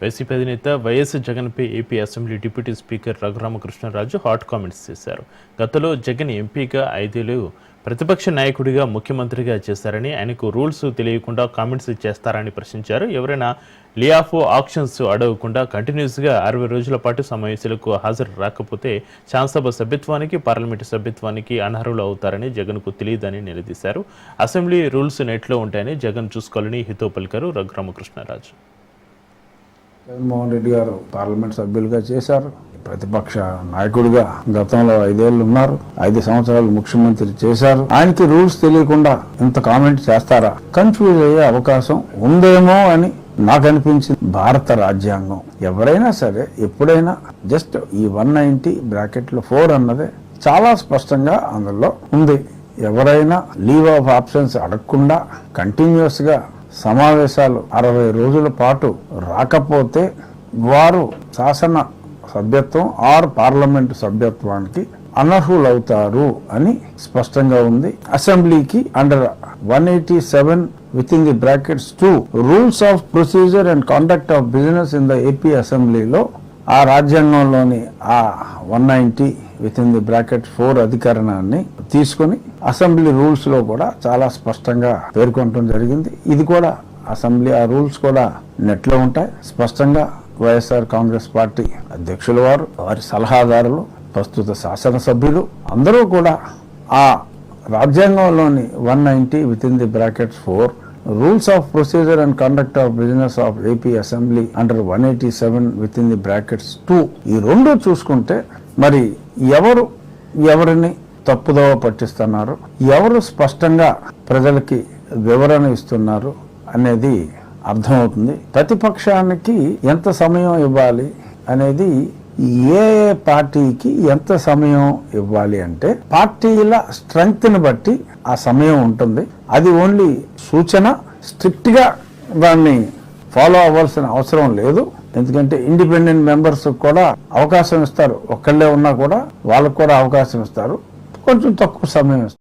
YCP అధినేత YS జగన్పై AP assembly deputy speaker Raghuramakrishnaraju hot comments చేశారు. గతంలో జగన్ ఎంపీగా 5 ఏళ్లు ప్రతిపక్ష నాయకుడిగా ముఖ్యమంత్రిగా చేశారని, ఆయనకు రూల్స్ తెలియకుండా కామెంట్స్ చేస్తారని ప్రశ్నించారు. ఎవరైనా లే ఆఫ్ ఆక్షన్స్ అడగకుండా కంటిన్యూస్గా 60 రోజుల పాటు సమావేశాలకు హాజరు రాకపోతే శాసనసభ సభ్యత్వానికి, పార్లమెంటు సభ్యత్వానికి అనర్హులు అవుతారని జగన్కు తెలియదని నిలదీశారు. అసెంబ్లీ రూల్స్ నెట్లో ఉంటాయని జగన్ చూసుకోవాలని హితవు పలికారు రఘురామకృష్ణరాజు. జగన్మోహన్ రెడ్డి గారు పార్లమెంట్ సభ్యులుగా చేశారు. ప్రతిపక్ష నాయకుడిగా గతంలో 5 ఏళ్లు ఉన్నారు. 5 సంవత్సరాలు ముఖ్యమంత్రి చేశారు. ఆయనకి రూల్స్ తెలియకుండా ఇంత కామెంట్ చేస్తారా? కన్ఫ్యూజ్ అయ్యే అవకాశం ఉందేమో అని నాకు అనిపించింది. భారత రాజ్యాంగం ఎవరైనా సరే ఎప్పుడైనా జస్ట్ ఈ 190(4) అన్నదే చాలా స్పష్టంగా అందులో ఉంది. ఎవరైనా లీవ్ ఆఫ్ ఆబ్సెన్స్ అడగకుండా కంటిన్యూస్ గా సమావేశాలు 60 రోజుల పాటు రాకపోతే వారు శాసన సభ్యత్వం ఆర్ పార్లమెంటు సభ్యత్వానికి అనర్హులవుతారు అని స్పష్టంగా ఉంది. అసెంబ్లీకి under 187(2) rules of procedure and conduct of business in the AP అసెంబ్లీలో ఆ రాజ్యాంగంలోని ఆ 190(4) అధికరణాన్ని తీసుకుని అసెంబ్లీ రూల్స్ లో కూడా చాలా స్పష్టంగా పేర్కొనడం జరిగింది. ఇది కూడా అసెంబ్లీ ఆ రూల్స్ కూడా నెట్లో ఉంటాయి. స్పష్టంగా వైఎస్ఆర్ కాంగ్రెస్ పార్టీ అధ్యక్షుల వారు, వారి సలహాదారులు, ప్రస్తుత శాసనసభ్యులు అందరూ కూడా ఆ రాజ్యాంగంలోని 190(4) rules of procedure and conduct of business of AP assembly under 187(2) ఈ రెండు చూసుకుంటే మరి ఎవరు ఎవరిని తప్పుదోవ పట్టిస్తున్నారు, ఎవరు స్పష్టంగా ప్రజలకి వివరణ ఇస్తున్నారు అనేది అర్థమవుతుంది. ప్రతిపక్షానికి ఎంత సమయం ఇవ్వాలి అనేది, ఏ పార్టీకి ఎంత సమయం ఇవ్వాలి అంటే పార్టీల స్ట్రెంగ్త్ ని బట్టి ఆ సమయం ఉంటుంది. అది ఓన్లీ సూచన, స్ట్రిక్ట్ గా దాన్ని ఫాలో అవ్వాల్సిన అవసరం లేదు. ఎందుకంటే ఇండిపెండెంట్ మెంబర్స్ కూడా అవకాశం ఇస్తారు. ఒక్కళ్ళే ఉన్నా కూడా వాళ్ళకు కూడా అవకాశం ఇస్తారు. కొంచెం తక్కువ సమయం ఇస్తారు.